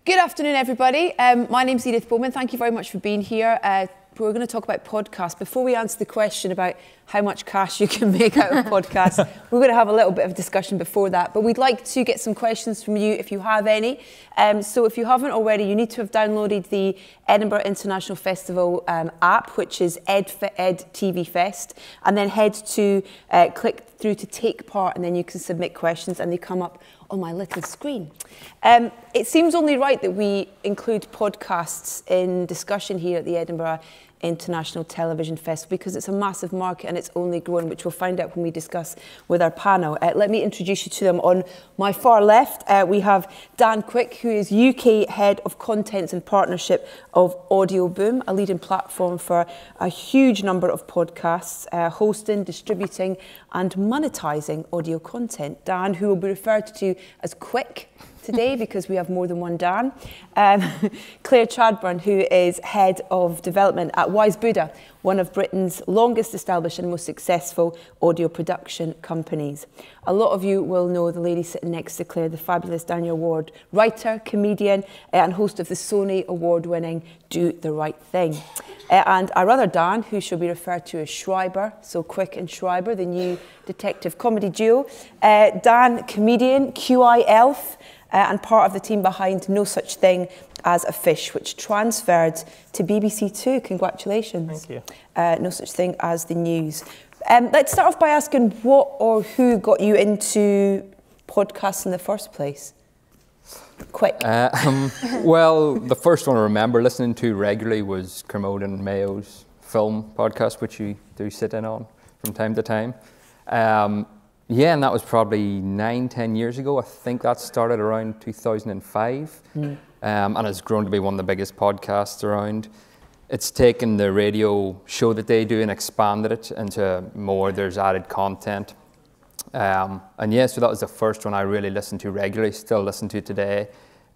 Good afternoon, everybody. My name's Edith Bowman. Thank you very much for being here. We're going to talk about podcasts. Before we answer the question about how much cash you can make out of podcasts, we're going to have a little bit of discussion before that. But we'd like to get some questions from you if you have any. So if you haven't already, you need to have downloaded the Edinburgh International Festival app, which is Ed TV Fest, and then head to click through to take part, and then you can submit questions, and they come up on my little screen. It seems only right that we include podcasts in discussion here at the Edinburgh International Television Festival because it's a massive market and it's only growing, which we'll find out when we discuss with our panel. Let me introduce you to them. On my far left, we have Dan Quick, who is UK Head of Contents and Partnership of audioBoom, a leading platform for a huge number of podcasts, hosting, distributing and monetizing audio content. Dan, who will be referred to as Quick today because we have more than one Dan. Clare Chadburn, who is Head of Development at Wisebuddah, one of Britain's longest established and most successful audio production companies. A lot of you will know the lady sitting next to Clare, the fabulous Danielle Ward, writer, comedian and host of the Sony award-winning Do the Right Thing. And our other Dan, who shall be referred to as Schreiber, so Quick and Schreiber, the new detective comedy duo. Dan, comedian, QI elf, and part of the team behind No Such Thing as a Fish, which transferred to BBC Two. Congratulations. Thank you. No Such Thing as the News. Let's start off by asking what or who got you into podcasts in the first place? Quick. Well, the first one I remember listening to regularly was Kermode and Mayo's film podcast, which you do sit in on from time to time. Yeah, and that was probably 9-10 years ago. I think that started around 2005, and it's grown to be one of the biggest podcasts around. It's taken the radio show that they do and expanded it into more. There's added content. And yeah, so that was the first one I really listened to regularly, still listen to today.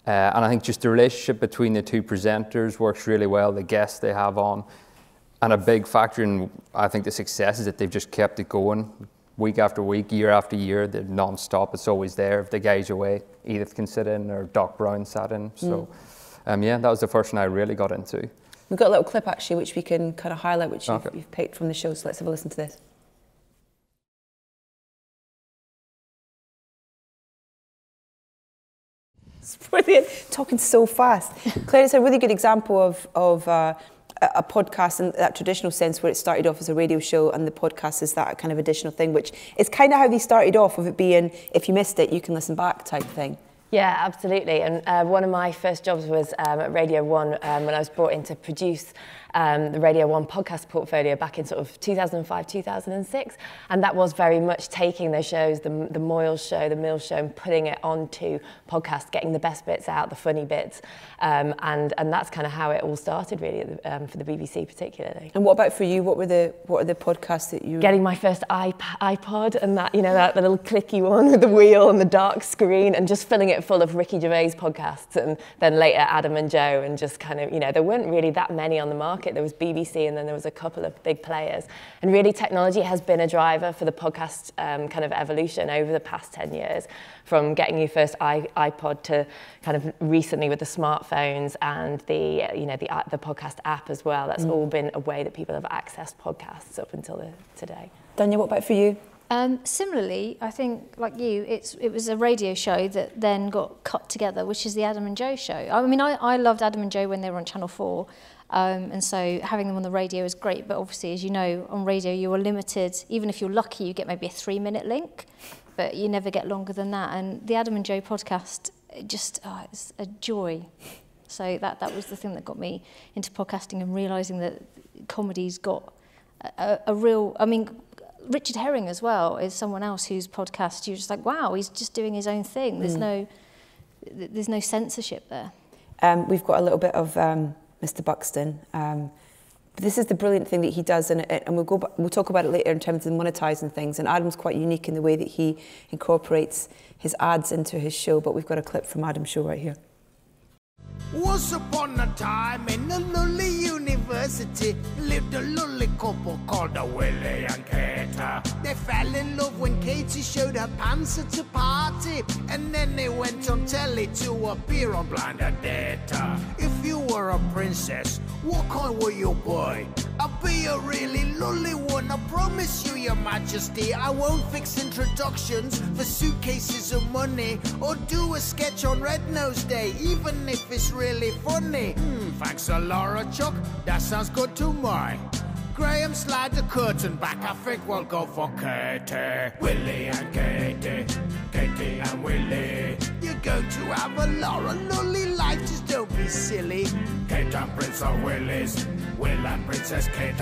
And I think just the relationship between the two presenters works really well, the guests they have on. And a big factor in, I think, the success is that they've just kept it going week after week, year after year. They're non-stop, it's always there. If the guy's away, Edith can sit in, or Doc Brown sat in. So yeah, that was the first one I really got into. We've got a little clip actually, which we can kind of highlight, which you've picked from the show, so let's have a listen to this. It's brilliant, talking so fast. Claire, it's a really good example of a podcast in that traditional sense, where it started off as a radio show and the podcast is that kind of additional thing, which is kind of how they started off, with it being, if you missed it, you can listen back type thing. Yeah, absolutely. And one of my first jobs was at Radio 1 when I was brought in to produce the Radio 1 podcast portfolio back in sort of 2005, 2006. And that was very much taking those shows, the Moyles show, the Mills show, and putting it onto podcast, getting the best bits out, the funny bits. And that's kind of how it all started, really, for the BBC particularly. And what about for you? What are the podcasts that you... Getting my first iPod, and that, you know, that the little clicky one with the wheel and the dark screen, and just filling it full of Ricky Gervais podcasts, and then later Adam and Joe, and just kind of, you know, there weren't really that many on the market. There was BBC, and then there was a couple of big players. And really technology has been a driver for the podcast kind of evolution over the past 10 years, from getting your first iPod to kind of recently with the smartphones and the podcast app as well. That's all been a way that people have accessed podcasts up until today. Danielle, what about for you? Similarly, I think, like you, it was a radio show that then got cut together, which is the Adam and Joe show. I mean, I loved Adam and Joe when they were on Channel 4, and so having them on the radio is great, but obviously, as you know, on radio you are limited. Even if you're lucky, you get maybe a 3-minute link, but you never get longer than that. And the Adam and Joe podcast, it's a joy. So that was the thing that got me into podcasting, and realising that comedy's got a real... I mean, Richard Herring as well is someone else whose podcast you're just like, wow, he's just doing his own thing. There's no censorship there. We've got a little bit of Mr. Buxton. But this is the brilliant thing that he does, and we'll talk about it later in terms of monetizing things. And Adam's quite unique in the way that he incorporates his ads into his show. But we've got a clip from Adam's show right here. Once upon a time in a lowly university lived a lowly couple called a Willie and Kate. They fell in love when Katie showed her pants at a party, and then they went on telly to appear on Blinded Data. If you were a princess, what kind were you, boy? I'll be a really lolly one, I promise you, your majesty. I won't fix introductions for suitcases of money, or do a sketch on Red Nose Day, even if it's really funny. Thanks a lot, Chuck, that sounds good to me. Graham, slide the curtain back, I think we'll go for Katie. Willie and Katie, Katie and Willie. You're going to have a Laura lolly life, just don't be silly. Kate and Prince of Willis, Will and Princess Kate.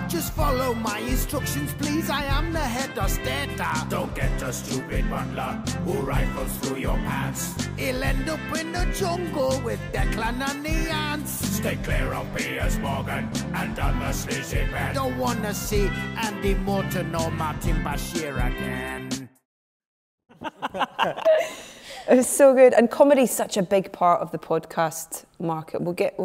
Just follow my instructions, please, I am the head of state. Don't get a stupid butler who rifles through your pants. He'll end up in the jungle with Declan and the ants. Stay clear of Piers Morgan and on the sleazy bed. Don't wanna see Andy Morton or Martin Bashir again. It was so good, and comedy's such a big part of the podcast market. We'll get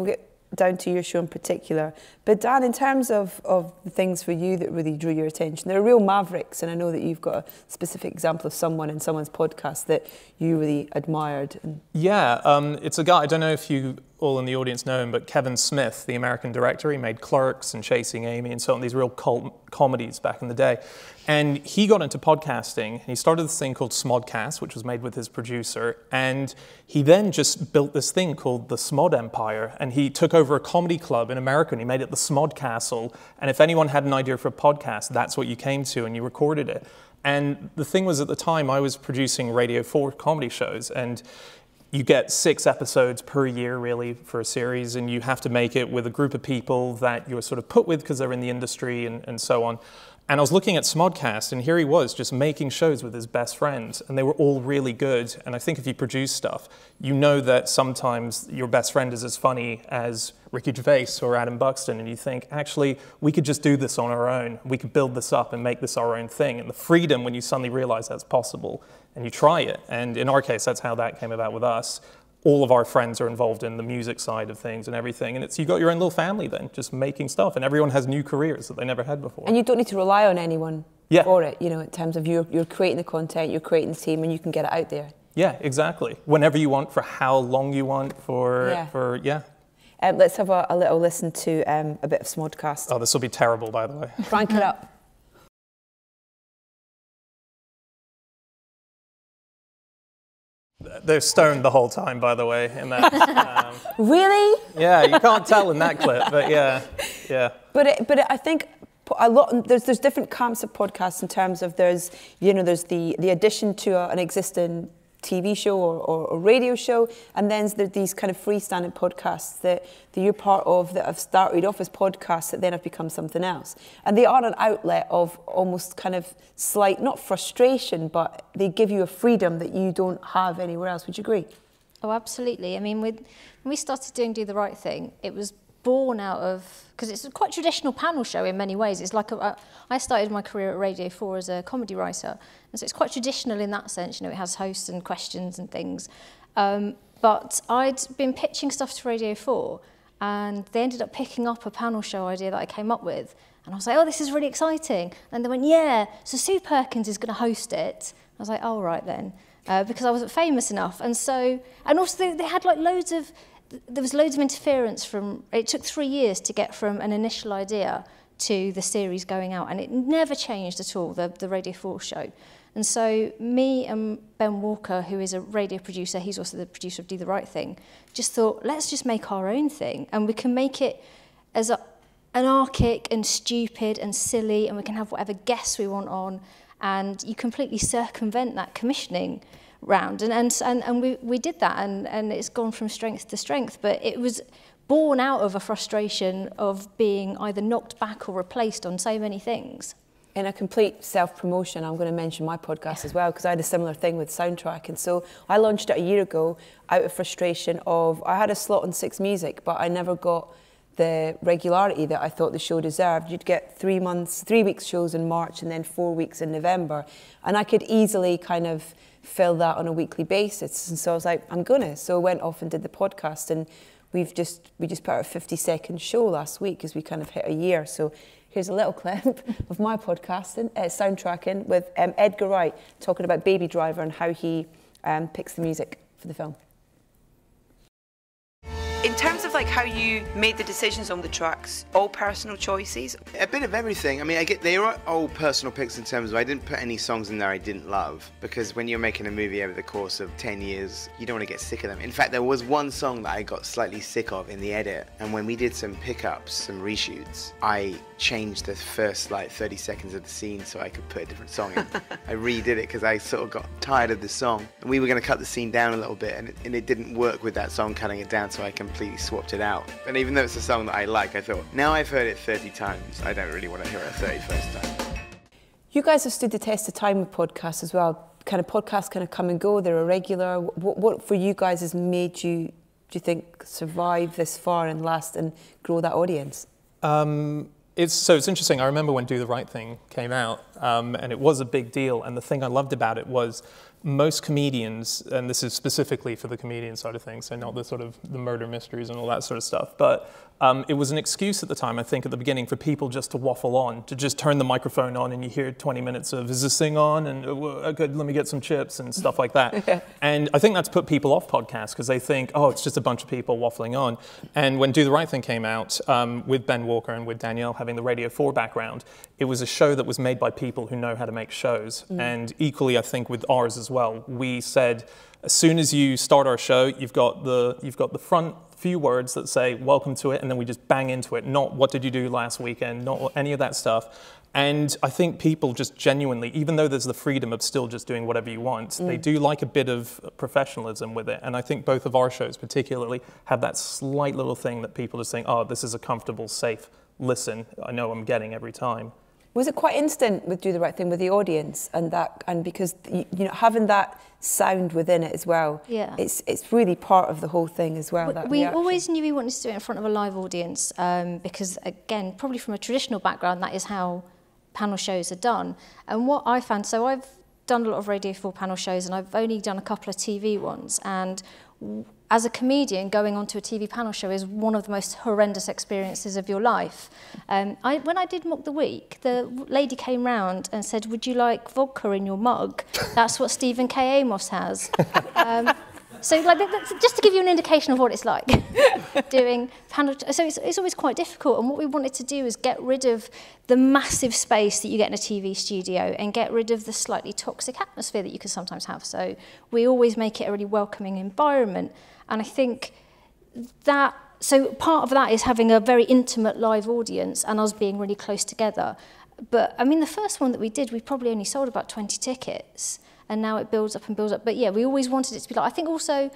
down to your show in particular. But Dan, in terms of the things for you that really drew your attention, they're real mavericks, and I know that you've got a specific example of someone in someone's podcast that you really admired. Yeah, it's a guy, I don't know if you all in the audience know him, but Kevin Smith, the American director, he made Clerks and Chasing Amy and so on, these real cult comedies back in the day. And he got into podcasting, and he started this thing called Smodcast, which was made with his producer, and he then just built this thing called the Smod Empire, and he took over a comedy club in America, and he made it the Smod Castle, and if anyone had an idea for a podcast, that's what you came to, and you recorded it. And the thing was, at the time, I was producing Radio 4 comedy shows, and you get 6 episodes per year, really, for a series, and you have to make it with a group of people that you're sort of put with because they're in the industry and so on. And I was looking at Smodcast, and here he was just making shows with his best friends, and they were all really good. And I think if you produce stuff, you know that sometimes your best friend is as funny as Ricky Gervais or Adam Buxton, and you think, actually, we could just do this on our own. We could build this up and make this our own thing. And the freedom when you suddenly realize that's possible, and you try it. And in our case, that's how that came about with us. All of our friends are involved in the music side of things and everything. And it's, you got your own little family then, just making stuff. And everyone has new careers that they never had before. And you don't need to rely on anyone for it, you know, in terms of you're creating the content, you're creating the team, and you can get it out there. Yeah, exactly. Whenever you want, for how long you want, Let's have a little listen to a bit of Smodcast. Oh, this will be terrible, by the way. Crank it up. They're stoned the whole time, by the way. In that, Really? Yeah, you can't tell in that clip, but yeah. But I think a lot. There's different camps of podcasts in terms of there's the addition to an existing TV show or radio show, and then there's these kind of freestanding podcasts that you're part of that have started off as podcasts that then have become something else. And they are an outlet of almost kind of slight, not frustration, but they give you a freedom that you don't have anywhere else. Would you agree? Oh, absolutely. I mean, when we started doing Do the Right Thing, it was born out of, because it's a quite traditional panel show in many ways. It's like I started my career at Radio 4 as a comedy writer, and so it's quite traditional in that sense. You know, it has hosts and questions and things. But I'd been pitching stuff to Radio 4, and they ended up picking up a panel show idea that I came up with. And I was like, oh, this is really exciting. And they went, yeah, so Sue Perkins is going to host it. I was like, oh, right then, because I wasn't famous enough. And also they had like there was loads of interference from, it took 3 years to get from an initial idea to the series going out, and it never changed at all, the Radio 4 show. And so me and Ben Walker, who is a radio producer, he's also the producer of Do the Right Thing, just thought, let's just make our own thing, and we can make it as anarchic and stupid and silly, and we can have whatever guests we want on, and you completely circumvent that commissioning round, and we did that, and it's gone from strength to strength. But it was born out of a frustration of being either knocked back or replaced on so many things. In a complete self-promotion, I'm going to mention my podcast as well, because I had a similar thing with Soundtrack. And so I launched it a year ago out of frustration of, I had a slot on 6 Music, but I never got the regularity that I thought the show deserved. You'd get 3 weeks shows in March and then 4 weeks in November. And I could easily kind of fill that on a weekly basis. And so I was like, I'm gonna. So I went off and did the podcast, and we just put out a 50-second show last week because we kind of hit a year. So here's a little clip of my podcasting, soundtracking with Edgar Wright talking about Baby Driver and how he picks the music for the film. In terms of like how you made the decisions on the tracks, all personal choices? A bit of everything. I mean, they are all personal picks in terms of I didn't put any songs in there I didn't love, because when you're making a movie over the course of 10 years, you don't want to get sick of them. In fact, there was one song that I got slightly sick of in the edit, and when we did some pickups, some reshoots, I changed the first like 30 seconds of the scene so I could put a different song in. I redid it because I sort of got tired of the song, and we were going to cut the scene down a little bit, and it didn't work with that song cutting it down, so I completely swapped it out. And even though it's a song that I like, I thought, now I've heard it 30 times, I don't really want to hear it a 31st time. You guys have stood the test of time with podcasts as well. Kind of podcasts kind of come and go, they're irregular. What for you guys has made you, do you think, survive this far and last and grow that audience? It's interesting. I remember when Do the Right Thing came out, and it was a big deal. And the thing I loved about it was most comedians, and this is specifically for the comedian side of things, so not the sort of the murder mysteries and all that sort of stuff, but it was an excuse at the time, I think, at the beginning, for people just to waffle on, to just turn the microphone on and you hear 20 minutes of, is this thing on? And okay, let me get some chips and stuff like that. And I think that's put people off podcasts because they think, oh, it's just a bunch of people waffling on. And when Do the Right Thing came out, with Ben Walker and with Danielle having the Radio 4 background, it was a show that was made by people who know how to make shows. And equally, I think, with ours as well, we said, as soon as you start our show, you've got the front few words that say welcome to it, and then we just bang into it, not what did you do last weekend, not any of that stuff. And I think people just genuinely, even though there's the freedom of still just doing whatever you want, they do like a bit of professionalism with it. And I think both of our shows particularly have that slight little thing that people just think, oh, this is a comfortable, safe listen, I know I'm getting every time. Was it quite instant with Do the Right Thing with the audience and because you know having that sound within it as well? Yeah, it's really part of the whole thing as well. We always knew we wanted to do it in front of a live audience because, again, probably from a traditional background, that is how panel shows are done. And what I found, so I've done a lot of Radio 4 panel shows, and I've only done a couple of TV ones, and as a comedian, going onto a TV panel show is one of the most horrendous experiences of your life. When I did Mock the Week, the lady came round and said, would you like vodka in your mug? That's what Stephen K. Amos has. So like, that's just to give you an indication of what it's like doing panel. So it's always quite difficult. And what we wanted to do is get rid of the massive space that you get in a TV studio and get rid of the slightly toxic atmosphere that you can sometimes have. So we always make it a really welcoming environment. And I think that, so part of that is having a very intimate live audience and us being really close together. But I mean, the first one that we did, we probably only sold about 20 tickets. And now it builds up and builds up. But yeah, we always wanted it to be like, I think also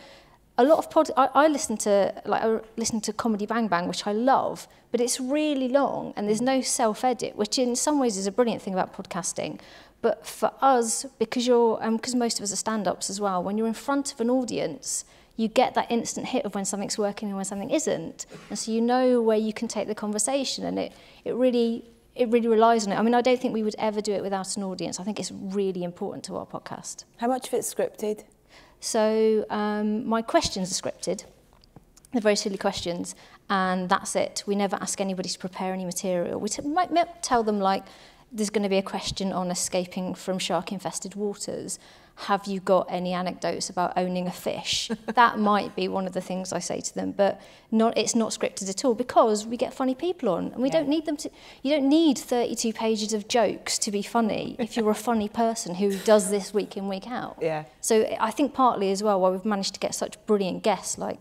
a lot of I listen to Comedy Bang Bang, which I love, but it's really long and there's no self-edit, which in some ways is a brilliant thing about podcasting. But for us, because because most of us are stand-ups as well, when you're in front of an audience, you get that instant hit of when something's working and when something isn't. And so you know where you can take the conversation, and it really relies on it. I mean, I don't think we would ever do it without an audience. I think it's really important to our podcast. How much of it's scripted? So my questions are scripted. They're very silly questions, and that's it. We never ask anybody to prepare any material. We might tell them, like, there's going to be a question on escaping from shark-infested waters. Have you got any anecdotes about owning a fish? That might be one of the things I say to them, but it's not scripted at all, because we get funny people on, and we don't need them to. You don't need 32 pages of jokes to be funny if you're a funny person who does this week in, week out. Yeah. So I think partly as well why we've managed to get such brilliant guests like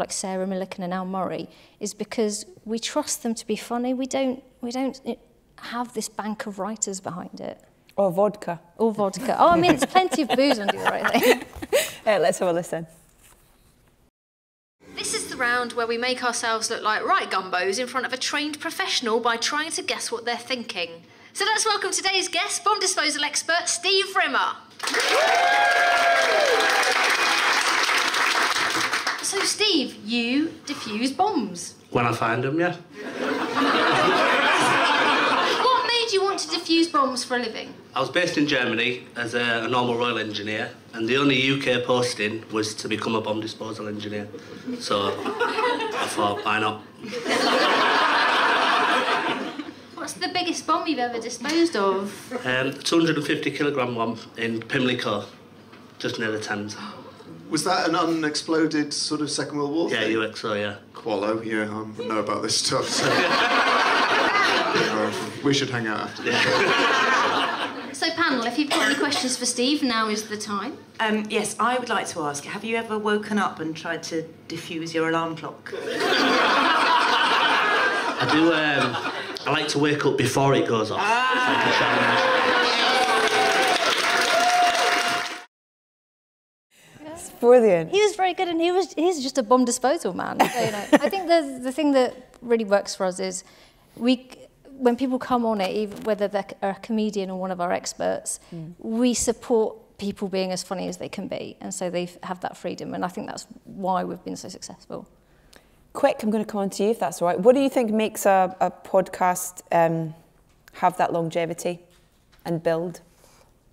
Sarah Millican and Al Murray is because we trust them to be funny. We don't have this bank of writers behind it. Or vodka. Or vodka. Oh, I mean, there's plenty of booze on Do the Right Thing. Let's have a listen. This is the round where we make ourselves look like right gumbos in front of a trained professional by trying to guess what they're thinking. So let's welcome today's guest, bomb disposal expert, Steve Rimmer. So, Steve, you defuse bombs. When I find them, yeah. What made you want to defuse bombs for a living? I was based in Germany as a normal Royal Engineer, and the only UK posting was to become a bomb disposal engineer. So I thought, why not? What's the biggest bomb you've ever disposed of? 250 kilogram one in Pimlico, just near the Thames. Was that an unexploded sort of Second World War thing? Yeah, UXO, yeah. Qualo, yeah, I know about this stuff. So. We should hang out after this. So, panel, if you've got any questions for Steve, now is the time. Yes, I would like to ask, have you ever woken up and tried to diffuse your alarm clock? I do, I like to wake up before it goes off. It's brilliant. He was very good, and he's just a bomb disposal man. So, you know, I think the thing that really works for us is when people come on it, even whether they're a comedian or one of our experts, we support people being as funny as they can be, and so they have that freedom, and I think that's why we've been so successful. Quick, I'm going to come on to you if that's all right. What do you think makes a podcast have that longevity and build?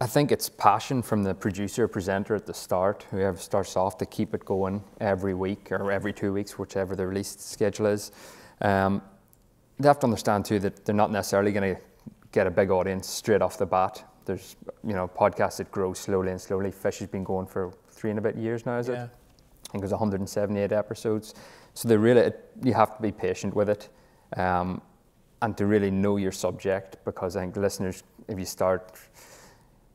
I think it's passion from the producer, presenter at the start, whoever starts off to keep it going every week or every 2 weeks, whichever the release schedule is. They have to understand too that they're not necessarily going to get a big audience straight off the bat. There's, you know, podcasts that grow slowly and slowly. Fish has been going for 3 and a bit years now, is it? I think it was 178 episodes. So you have to be patient with it, and to really know your subject, because I think listeners, if you start,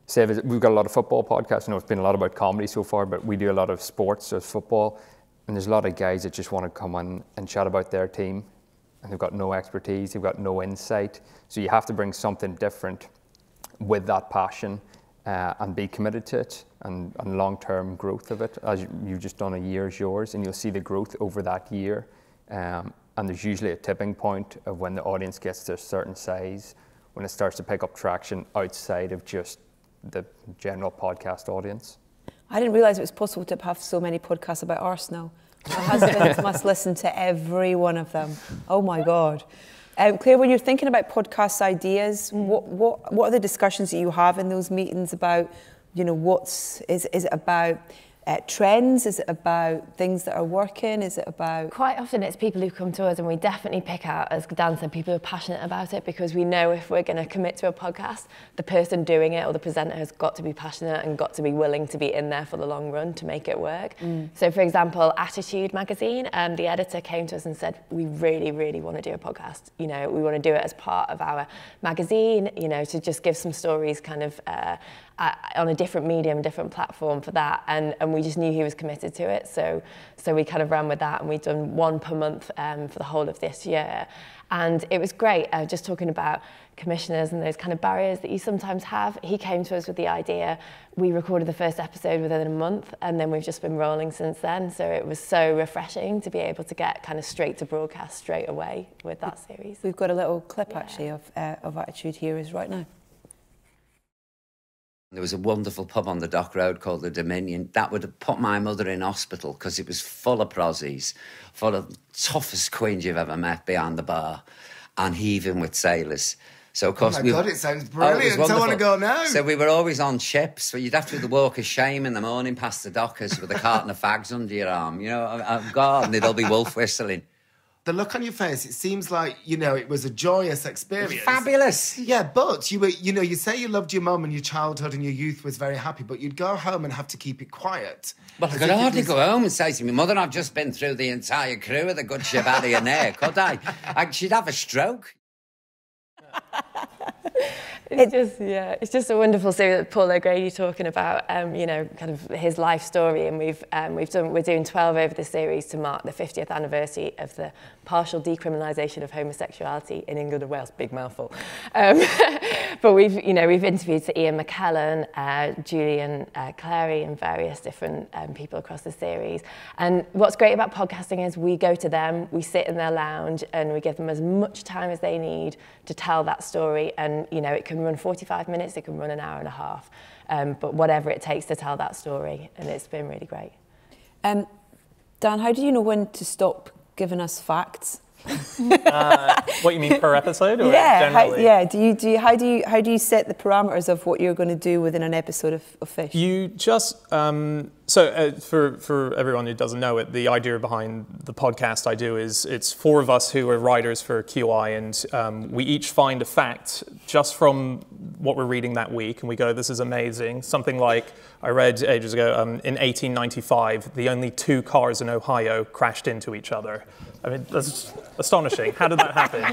say we've got a lot of football podcasts. I know it's been a lot about comedy so far, but we do a lot of sports, so football, and there's a lot of guys that just want to come on and chat about their team, and they've got no expertise, they've got no insight. So you have to bring something different with that passion and be committed to it, and long-term growth of it. As you've just done, a year's yours, and you'll see the growth over that year. And there's usually a tipping point of when the audience gets to a certain size, when it starts to pick up traction outside of just the general podcast audience. I didn't realise it was possible to have so many podcasts about Arsenal. My husband must listen to every one of them. Oh my God. Claire, when you're thinking about podcast ideas, what are the discussions that you have in those meetings about, you know, is it about trends? Is it about things that are working? Is it about... Quite often it's people who come to us, and we definitely pick out, as Dan said, people who are passionate about it, because we know if we're going to commit to a podcast, the person doing it or the presenter has got to be passionate and got to be willing to be in there for the long run to make it work. So, for example, Attitude magazine, the editor came to us and said, we really, really want to do a podcast. You know, we want to do it as part of our magazine, you know, to just give some stories kind of on a different medium, different platform for that, and we just knew he was committed to it, so we kind of ran with that, and we've done one per month for the whole of this year, and it was great. Just talking about commissioners and those kind of barriers that you sometimes have, he came to us with the idea. We recorded the first episode within a month, and then we've just been rolling since then, so it was so refreshing to be able to get kind of straight to broadcast straight away with that series. We've got a little clip actually of Attitude here is right now. There was a wonderful pub on the Dock Road called the Dominion. That would have put my mother in hospital because it was full of prozzies, full of toughest queens you've ever met behind the bar, and heaving with sailors. So of course, oh my God, it sounds brilliant. I want to go now. So we were always on ships. So you'd have to do the walk of shame in the morning past the dockers with a carton of fags under your arm. You know, God, and they'd all be wolf whistling. The look on your face, it seems like, you know, it was a joyous experience. It was fabulous. Yeah, but you were, you know, you say you loved your mum and your childhood and your youth was very happy, but you'd go home and have to keep it quiet. Well, I could hardly go home and say to me, Mother, I've just been through the entire crew of the Good Ship out of your neck, could I? She'd have a stroke. It's just a wonderful series that Paul O'Grady talking about, you know, kind of his life story, and we're doing 12 over the series to mark the 50th anniversary of the partial decriminalisation of homosexuality in England and Wales. Big mouthful, but we've interviewed Sir Ian McKellen, Julian Clary, and various different people across the series. And what's great about podcasting is we go to them, we sit in their lounge, and we give them as much time as they need to tell that story. And you know, it can run 45 minutes, it can run an hour and a half, but whatever it takes to tell that story, and it's been really great. Dan, how do you know when to stop giving us facts? What you mean, per episode, or yeah, generally? How do you set the parameters of what you're going to do within an episode of Fish? You just for everyone who doesn't know it, the idea behind the podcast I do is it's 4 of us who are writers for QI, and we each find a fact just from what we're reading that week, and we go, this is amazing. Something like I read ages ago, in 1895, the only 2 cars in Ohio crashed into each other. I mean, that's astonishing. How did that happen?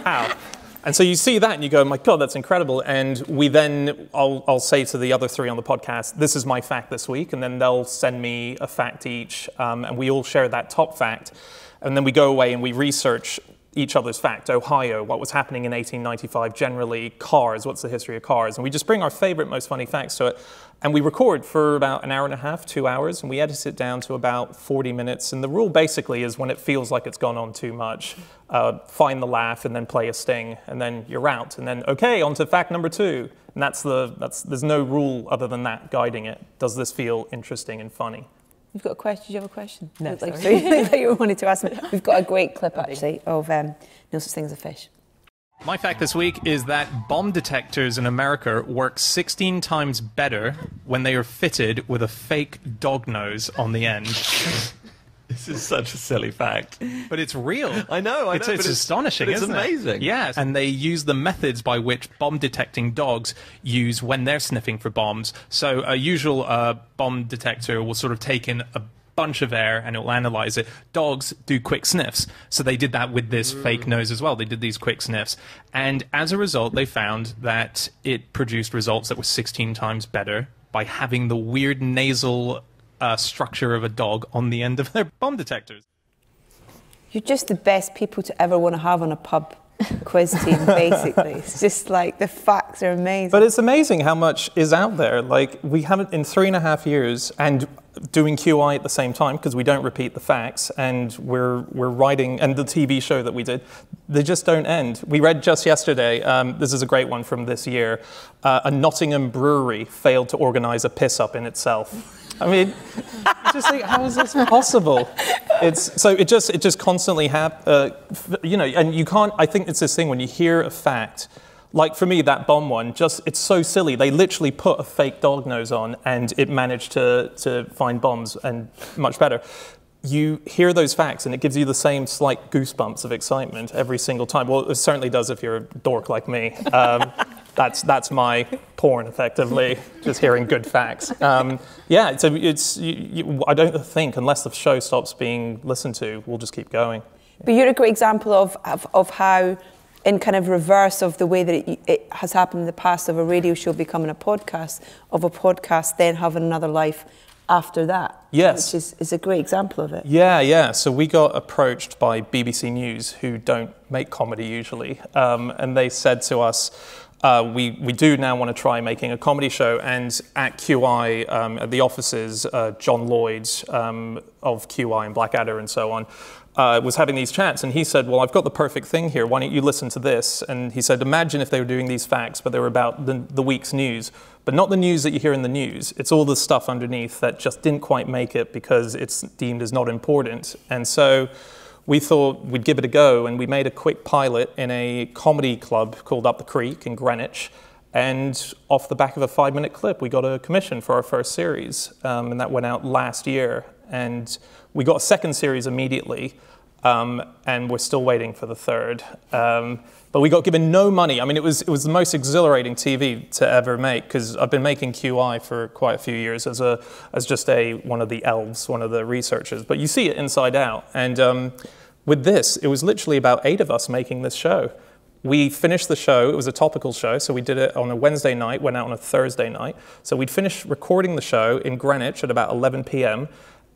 How? And so you see that and you go, my God, that's incredible. And we then, I'll say to the other 3 on the podcast, this is my fact this week. And then they'll send me a fact each. And we all share that top fact. And then we go away and we research each other's fact. Ohio, what was happening in 1895 generally, cars, what's the history of cars? And we just bring our favorite, most funny facts to it. And we record for about an hour and a half, 2 hours, and we edit it down to about 40 minutes. And the rule basically is when it feels like it's gone on too much, find the laugh and then play a sting, and then you're out. And then, okay, on to fact number 2. And there's no rule other than that guiding it. Does this feel interesting and funny? You've got a question? Do you have a question? No, like, sorry. like you wanted to ask me. We've got a great clip, actually, of No Such Thing as a Fish. My fact this week is that bomb detectors in America work 16 times better when they are fitted with a fake dog nose on the end. This is such a silly fact. But it's real. I know, It's astonishing, but it's isn't it? amazing. Yes, and they use the methods by which bomb-detecting dogs use when they're sniffing for bombs. So a usual bomb detector will sort of take in a bunch of air and it will analyze it. Dogs do quick sniffs. So they did that with this fake nose as well. They did these quick sniffs. And as a result, they found that it produced results that were 16 times better by having the weird nasal structure of a dog on the end of their bomb detectors. You're just the best people to ever want to have on a pub quiz team, basically. It's just like the facts are amazing. But it's amazing how much is out there. Like, we haven't, in 3.5 years, and doing QI at the same time, because we don't repeat the facts, and we're writing, and the TV show that we did, they just don't end. We read just yesterday, this is a great one from this year, a Nottingham brewery failed to organise a piss-up in itself. I mean, just think, how is this possible? It just constantly you know, and you can't, I think it's this thing when you hear a fact, like for me, that bomb one, it's so silly. They literally put a fake dog nose on and it managed to find bombs and much better. You hear those facts and it gives you the same slight goosebumps of excitement every single time. Well, it certainly does if you're a dork like me. That's my porn, effectively, just hearing good facts. Yeah, so I don't think, unless the show stops being listened to, we'll just keep going. But you're a great example of how, in kind of reverse of the way that it has happened in the past, of a radio show becoming a podcast, of a podcast then having another life after that. Yes. Which is a great example of it. Yeah. So we got approached by BBC News, who don't make comedy usually, and they said to us, we do now want to try making a comedy show, and at QI, at the offices, John Lloyd of QI and Blackadder and so on, was having these chats, and he said, well, I've got the perfect thing here, why don't you listen to this? And he said, imagine if they were doing these facts, but they were about the week's news, but not the news that you hear in the news. It's all the stuff underneath that just didn't quite make it because it's deemed as not important. And so we thought we'd give it a go, and we made a quick pilot in a comedy club called Up the Creek in Greenwich, and off the back of a 5-minute clip, we got a commission for our first series, and that went out last year. And we got a second series immediately, and we're still waiting for the third. But we got given no money. I mean, it was the most exhilarating TV to ever make, because I've been making QI for quite a few years as just one of the elves, one of the researchers. But you see it inside out. And with this, it was literally about 8 of us making this show. We finished the show. It was a topical show, so we did it on a Wednesday night, went out on a Thursday night. So we'd finished recording the show in Greenwich at about 11 p.m.,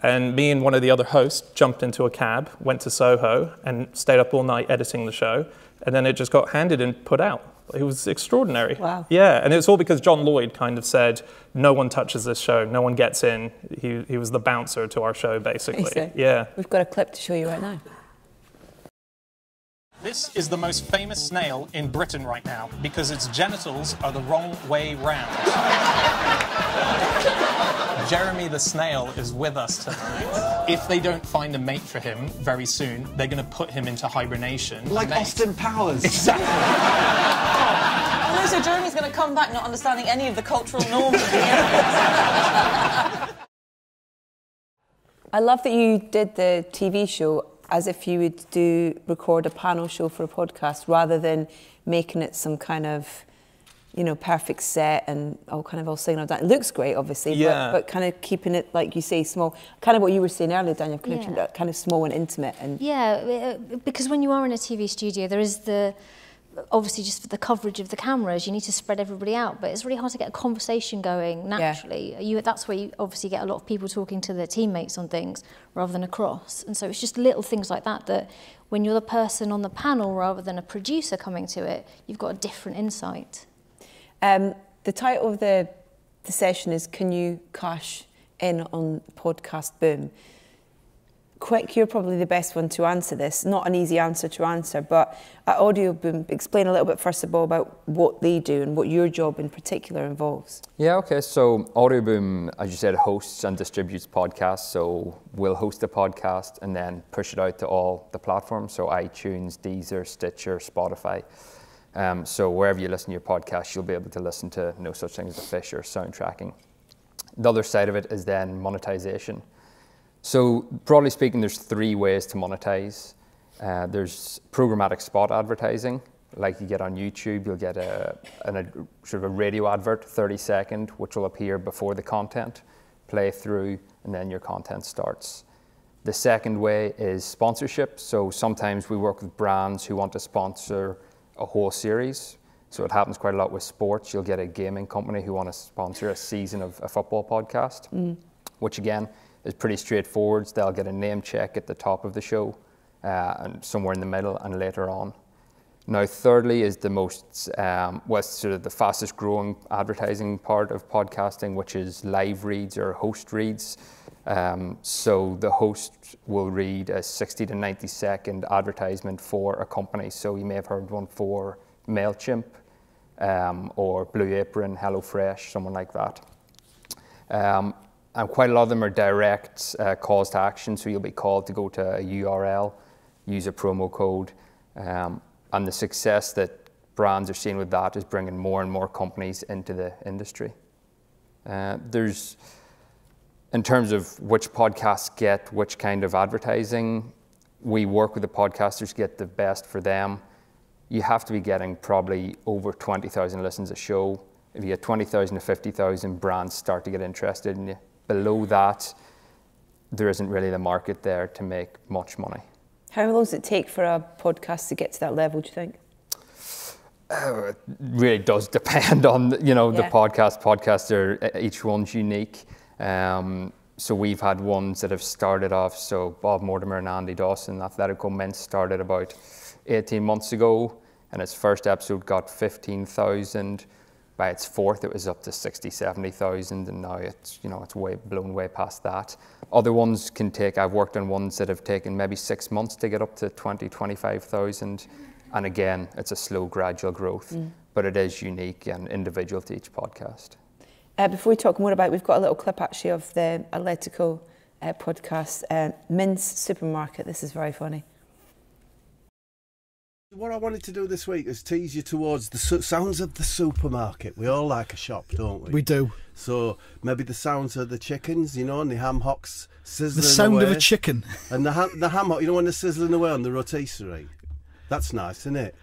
and me and one of the other hosts jumped into a cab, went to Soho, and stayed up all night editing the show. And then it just got handed and put out. It was extraordinary. Wow. Yeah, and it was all because John Lloyd kind of said, no one touches this show, no one gets in. He was the bouncer to our show, basically. Yeah. We've got a clip to show you right now. This is the most famous snail in Britain right now because its genitals are the wrong way round. Jeremy the Snail is with us tonight. If they don't find a mate for him very soon, they're going to put him into hibernation. Like Austin Powers. Exactly. Oh, no, so Jeremy's going to come back not understanding any of the cultural norms. I love that you did the TV show as if you would record a panel show for a podcast rather than making it some kind of, you know, perfect set and all singing all that. It looks great, obviously, but kind of keeping it, like you say, small. Kind of what you were saying earlier, Daniel, kind of small and intimate. And yeah, because when you are in a TV studio, there is obviously just for the coverage of the cameras, you need to spread everybody out, but it's really hard to get a conversation going naturally. That's where you obviously get a lot of people talking to their teammates on things rather than across. And so it's just little things like that when you're the person on the panel rather than a producer coming to it, you've got a different insight. The title of the session is Can You Cash In on Podcast Boom? Quick, you're probably the best one to answer this. Not an easy answer to answer, but at audioBoom, explain a little bit first of all about what they do and what your job in particular involves. Yeah, okay. So audioBoom, as you said, hosts and distributes podcasts. So we'll host a podcast and then push it out to all the platforms. So iTunes, Deezer, Stitcher, Spotify. So wherever you listen to your podcast, you'll be able to listen to no such thing as a fish or sound tracking. The other side of it is then monetization. So broadly speaking, there's three ways to monetize. There's programmatic spot advertising, like you get on YouTube. You'll get a sort of a radio advert, 30 second, which will appear before the content, play through, and then your content starts. The second way is sponsorship. So sometimes we work with brands who want to sponsor a whole series. So it happens quite a lot with sports. You'll get a gaming company who want to sponsor a season of a football podcast, which again is pretty straightforward. They'll get a name check at the top of the show and somewhere in the middle and later on. Now, thirdly is the most, sort of the fastest growing advertising part of podcasting, which is live reads or host reads. So the host will read a 60 to 90 second advertisement for a company. So you may have heard one for MailChimp or Blue Apron, HelloFresh, someone like that. And quite a lot of them are direct calls to action. So you'll be called to go to a URL, use a promo code. And the success that brands are seeing with that is bringing more and more companies into the industry. In terms of which podcasts get which kind of advertising, we work with the podcasters to get the best for them. You have to be getting probably over 20,000 listens a show. If you get 20,000 to 50,000, brands start to get interested in you. Below that, there isn't really the market there to make much money. How long does it take for a podcast to get to that level, do you think? It really does depend on the podcast. Podcasts are, each one's unique. So we've had ones that have started off, so Bob Mortimer and Andy Dawson, Atletico Mint, started about 18 months ago, and its first episode got 15,000. By its fourth, it was up to 60, 70,000, and now it's blown way past that. Other ones can take, I've worked on ones that have taken maybe 6 months to get up to 20, 25,000. And again, it's a slow, gradual growth, but it is unique and individual to each podcast. Before we talk more about it, we've got a little clip actually of the Atletico podcast, Min's Supermarket. This is very funny. What I wanted to do this week is tease you towards the sounds of the supermarket. We all like a shop, don't we? We do. So maybe the sounds of the chickens, and the ham hocks sizzling away. The sound away. of a chicken. And the ham hock, when they're sizzling away on the rotisserie. That's nice, isn't it?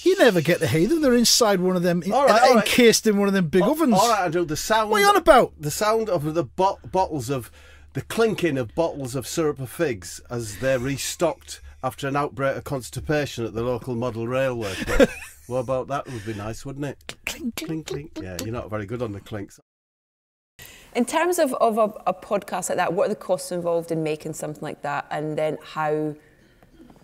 You never get to hear them. They're inside one of them, encased in one of them big ovens. All right, Andrew, the sound... What are you on about? The sound of the bottles of... The clinking of bottles of syrup of figs as they're restocked after an outbreak of constipation at the local model railway club. What about that? Would be nice, wouldn't it? Clink, clink, clink. Yeah, you're not very good on the clinks. In terms of a podcast like that, what are the costs involved in making something like that? And then how,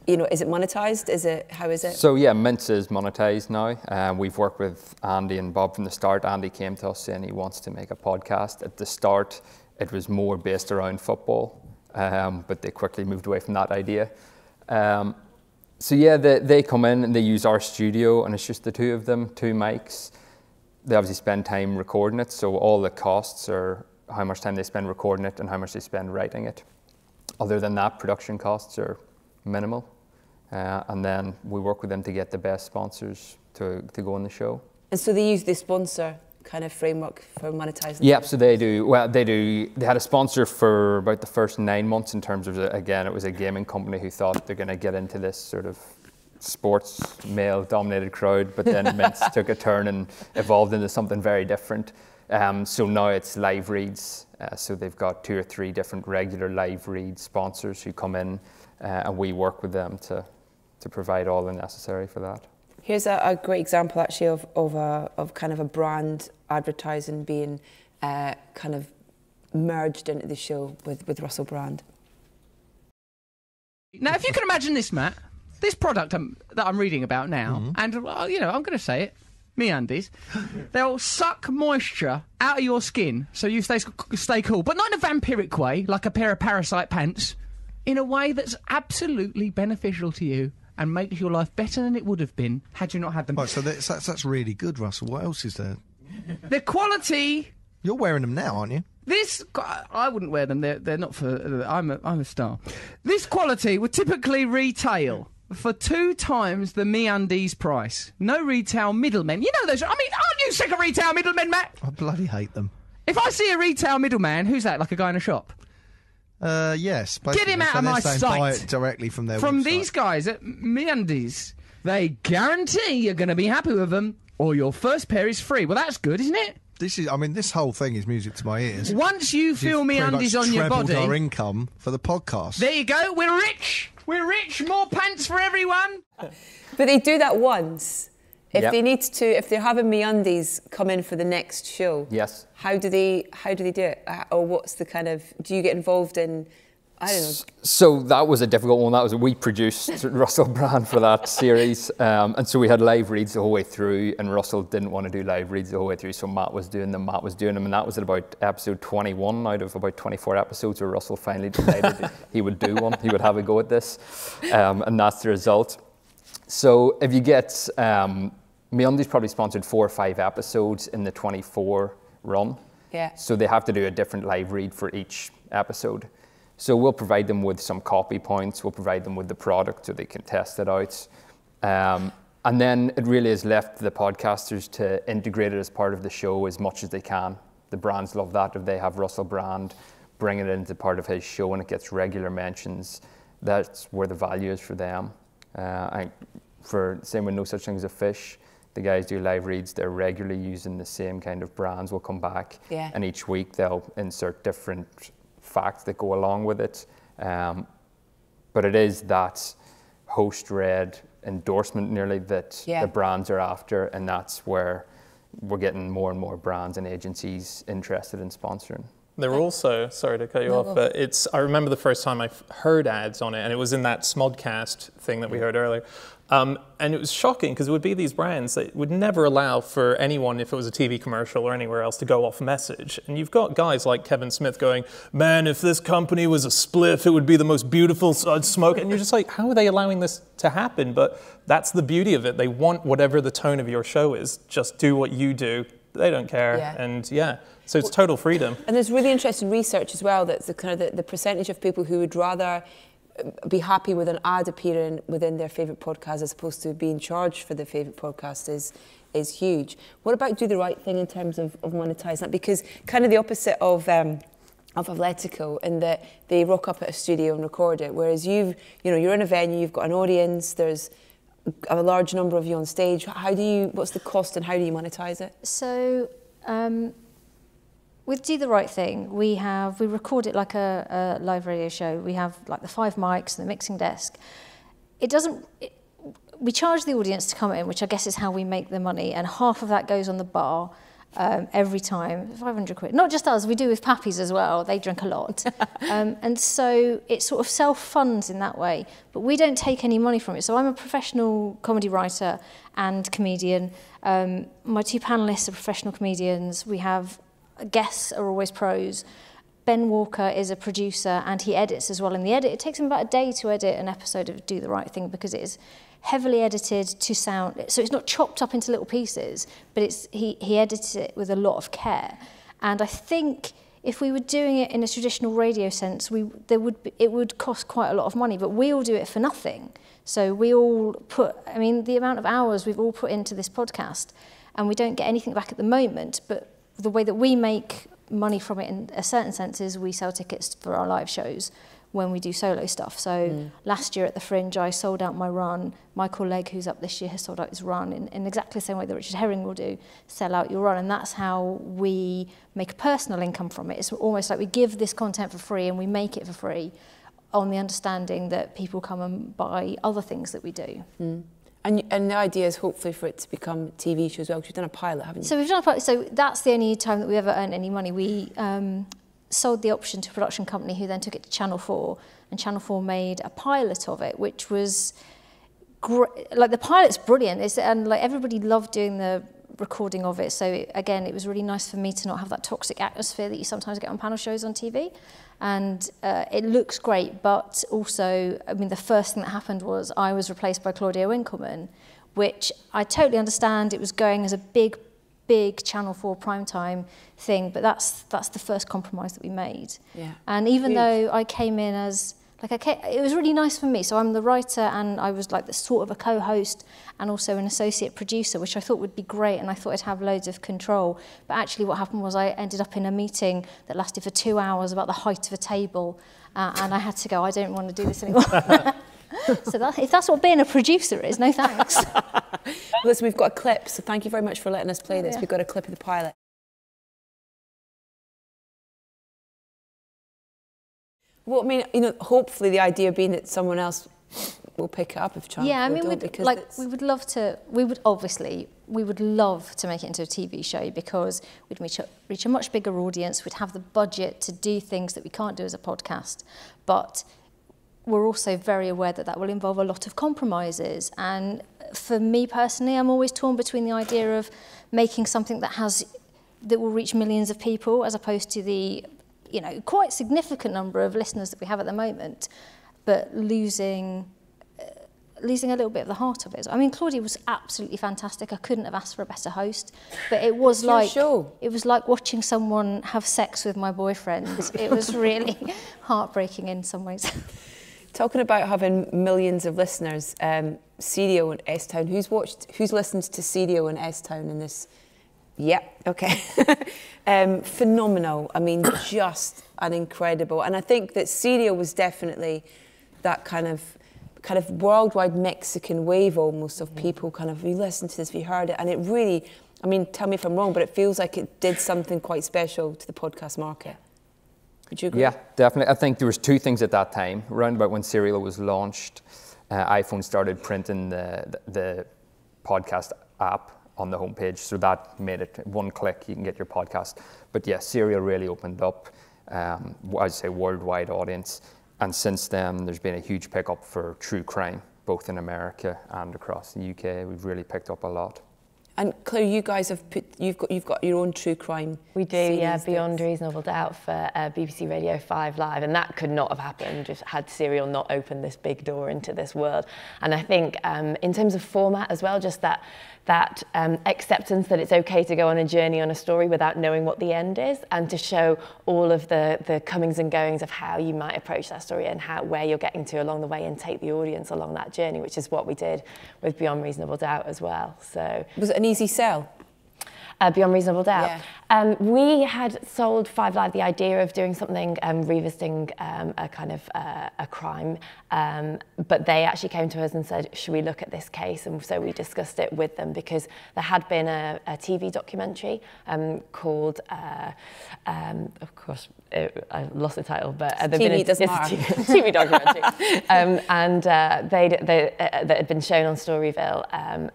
is it monetized? How is it? So yeah, Mint is monetized now. We've worked with Andy and Bob from the start. Andy came to us saying he wants to make a podcast. At the start, it was more based around football, but they quickly moved away from that idea. So yeah, they come in and they use our studio, and it's just the two of them, two mics. they obviously spend time recording it, so all the costs are how much time they spend recording it and how much they spend writing it. Other than that, production costs are minimal. And then we work with them to get the best sponsors to go on the show. And so they use the sponsor kind of framework for monetizing? Yeah, so they do. Well, they had a sponsor for about the first 9 months in terms of, again, it was a gaming company who thought they're going to get into this sort of sports male-dominated crowd, but then events took a turn and evolved into something very different. So now it's live reads. So they've got 2 or 3 different regular live read sponsors who come in, and we work with them to provide all the necessary for that. Here's a great example actually of kind of a brand advertising being kind of merged into the show with Russell Brand. Now, if you can imagine this, Matt, this product that I'm reading about now, and you know, I'm going to say it, MeUndies, they'll suck moisture out of your skin so you stay cool, but not in a vampiric way, like a pair of parasite pants, in a way that's absolutely beneficial to you and makes your life better than it would have been had you not had them. Right, so that's really good, Russell. What else is there? The quality... You're wearing them now, aren't you? I wouldn't wear them. They're not for... I'm a star. This quality would typically retail for 2 times the MeUndies price. No retail middlemen. You know those... I mean, aren't you sick of retail middlemen, Matt? I bloody hate them. If I see a retail middleman, who's that? Like a guy in a shop? Yes. Get him out of my sight. Buy it directly from their From website. these guys at MeUndies, they guarantee you're going to be happy with them, or your first pair is free. Well, that's good, isn't it? This whole thing is music to my ears. Once you feel MeUndies on your body, our income for the podcast. There you go. We're rich. We're rich. More pants for everyone. But they do that once. If Yep. if they're having MeUndies come in for the next show, yes. How do they do it? Or what's the kind of? Do you get involved in? I don't know. So that was a difficult one. We produced Russell Brand for that series, and so we had live reads the whole way through. And Russell didn't want to do live reads the whole way through, so Matt was doing them, and that was at about episode 21 out of about 24 episodes, where Russell finally decided he would do one. He would have a go at this, and that's the result. So if you get MeUndies probably sponsored 4 or 5 episodes in the 24 run. Yeah. So they have to do a different live read for each episode. So we'll provide them with some copy points. We'll provide them with the product so they can test it out. And then it really is left to the podcasters to integrate it as part of the show as much as they can. The brands love that. If they have Russell Brand, bringing it into part of his show and it gets regular mentions, that's where the value is for them. Same with No Such Thing as a Fish, the guys do live reads, they're regularly using the same kind of brands, will come back, and each week they'll insert different facts that go along with it. But it is that host-read endorsement nearly that the brands are after, and that's where we're getting more and more brands and agencies interested in sponsoring. There were also, sorry to cut you off, but I remember the first time I heard ads on it, and it was in that Smodcast thing that we heard earlier. And it was shocking because it would be these brands that would never allow for anyone, if it was a TV commercial or anywhere else, to go off message. And you've got guys like Kevin Smith going, man, if this company was a spliff, it would be the most beautiful smoke. And you're just like, how are they allowing this to happen? But that's the beauty of it. They want whatever the tone of your show is. Just do what you do. They don't care. And so it's total freedom. And there's really interesting research as well that's the percentage of people who would rather be happy with an ad appearing within their favourite podcast as opposed to being charged for their favourite podcast is huge. What about do the right thing in terms of monetizing that? Because kind of the opposite of Atletico in that they rock up at a studio and record it, whereas you're in a venue, you've got an audience, there's a large number of you on stage. What's the cost and how do you monetize it? So with Do the Right Thing, we record it like a live radio show. We have like the 5 mics and the mixing desk. We charge the audience to come in, which I guess is how we make the money, and half of that goes on the bar every time, 500 quid. Not just us, we do with Pappies as well. They drink a lot. And so it sort of self-funds in that way, but we don't take any money from it. So I'm a professional comedy writer and comedian. My 2 panellists are professional comedians. We have guests are always pros. Ben Walker is a producer and he edits as well. In the edit, it takes him about a day to edit an episode of Do the Right Thing because it is heavily edited to sound, so it's not chopped up into little pieces, but he edits it with a lot of care. And I think if we were doing it in a traditional radio sense, it would cost quite a lot of money, but we all do it for nothing. So we all put, I mean, the amount of hours we've all put into this podcast, and we don't get anything back at the moment, but the way that we make money from it in a certain sense is we sell tickets for our live shows when we do solo stuff. So last year at the Fringe, I sold out my run. Michael Legg, who's up this year, has sold out his run in exactly the same way that Richard Herring will do, sell out your run. And that's how we make a personal income from it. It's almost like we give this content for free and we make it for free on the understanding that people come and buy other things that we do. And the idea is hopefully for it to become TV show as well, because you've done a pilot, haven't you? So we've done a pilot. So that's the only time that we ever earned any money. We sold the option to a production company who then took it to Channel 4, and Channel 4 made a pilot of it, which was like the pilot's brilliant. And like everybody loved doing the recording of it. So again, it was really nice for me to not have that toxic atmosphere that you sometimes get on panel shows on TV. And it looks great, but also, I mean, the first thing that happened was I was replaced by Claudia Winkleman, which I totally understand. It was going as a big Channel 4 primetime thing, but that's the first compromise that we made. Yeah. And even though I came in as, it was really nice for me. So I'm the writer and I was like the sort of a co-host and also an associate producer, which I thought would be great, and I thought I'd have loads of control. But actually what happened was I ended up in a meeting that lasted for 2 hours about the height of a table, and I had to go, I don't want to do this anymore. So if that's what being a producer is, no thanks. Listen, we've got a clip, so thank you very much for letting us play this. We've got a clip of the pilot. Well, I mean, you know, hopefully the idea being that someone else will pick it up if Channel 4 I mean, we would love to make it into a TV show because we'd reach a much bigger audience, we'd have the budget to do things that we can't do as a podcast, but we're also very aware that that will involve a lot of compromises. And for me personally, I'm always torn between the idea of making something that will reach millions of people as opposed to the, you know, quite significant number of listeners that we have at the moment, but losing a little bit of the heart of it. I mean, Claudia was absolutely fantastic. I couldn't have asked for a better host, but it was like watching someone have sex with my boyfriend. It was really heartbreaking in some ways. Talking about having millions of listeners, Serial and S-Town. Who's listened to Serial and S-Town in this? Yep, okay. Phenomenal. I mean, just an incredible. And I think that Serial was definitely that kind of worldwide Mexican wave almost of people kind of, you listened to this, you heard it, and it really, I mean, tell me if I'm wrong, but it feels like it did something quite special to the podcast market. Would you agree? Yeah, definitely. I think there was two things at that time. Around about when Serial was launched, iPhone started printing the podcast app on the homepage, so that made it one click, you can get your podcast. But yeah, Serial really opened up, I'd say, worldwide audience. And since then, there's been a huge pickup for true crime, both in America and across the UK. We've really picked up a lot. And Claire, you guys have you've got your own true crime. We do, yeah, Beyond Reasonable Doubt for BBC Radio 5 Live, and that could not have happened if had Serial not opened this big door into this world. And I think in terms of format as well, just that acceptance that it's okay to go on a journey on a story without knowing what the end is, and to show all of the comings and goings of how you might approach that story and where you're getting to along the way, and take the audience along that journey, which is what we did with Beyond Reasonable Doubt as well. So was it an easy sell? Beyond Reasonable Doubt. Yeah. We had sold 5 Live the idea of doing something revisiting a kind of a crime, but they actually came to us and said, should we look at this case? And so we discussed it with them, because there had been a TV documentary called, of course, I lost the title, but TV doesn't matter. TV documentary, and that had been shown on Storyville,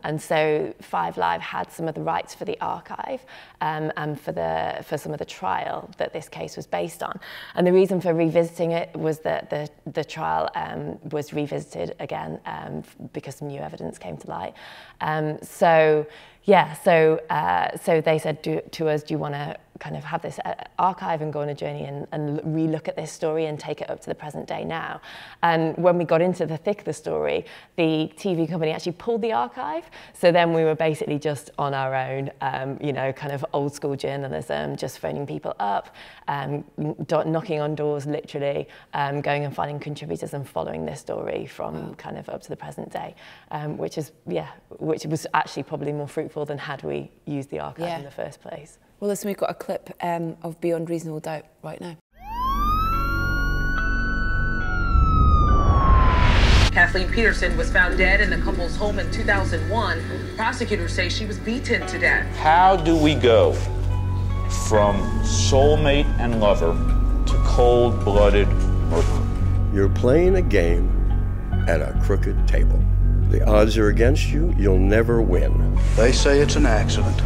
and so 5 Live had some of the rights for the archive and for some of the trial that this case was based on. And the reason for revisiting it was that the trial was revisited again because some new evidence came to light. So Yeah, so they said to us, do you want to kind of have this archive and go on a journey and re-look at this story and take it up to the present day now? And when we got into the thick of the story, the TV company actually pulled the archive. So then we were basically just on our own, you know, kind of old school journalism, just phoning people up, knocking on doors literally, going and finding contributors and following this story from kind of up to the present day, which was actually probably more fruitful than had we used the archive in the first place. Well, listen, we've got a clip of Beyond Reasonable Doubt right now. Kathleen Peterson was found dead in the couple's home in 2001. Prosecutors say she was beaten to death. How do we go from soulmate and lover to cold-blooded murderer? You're playing a game at a crooked table. The odds are against you. You'll never win. They say it's an accident.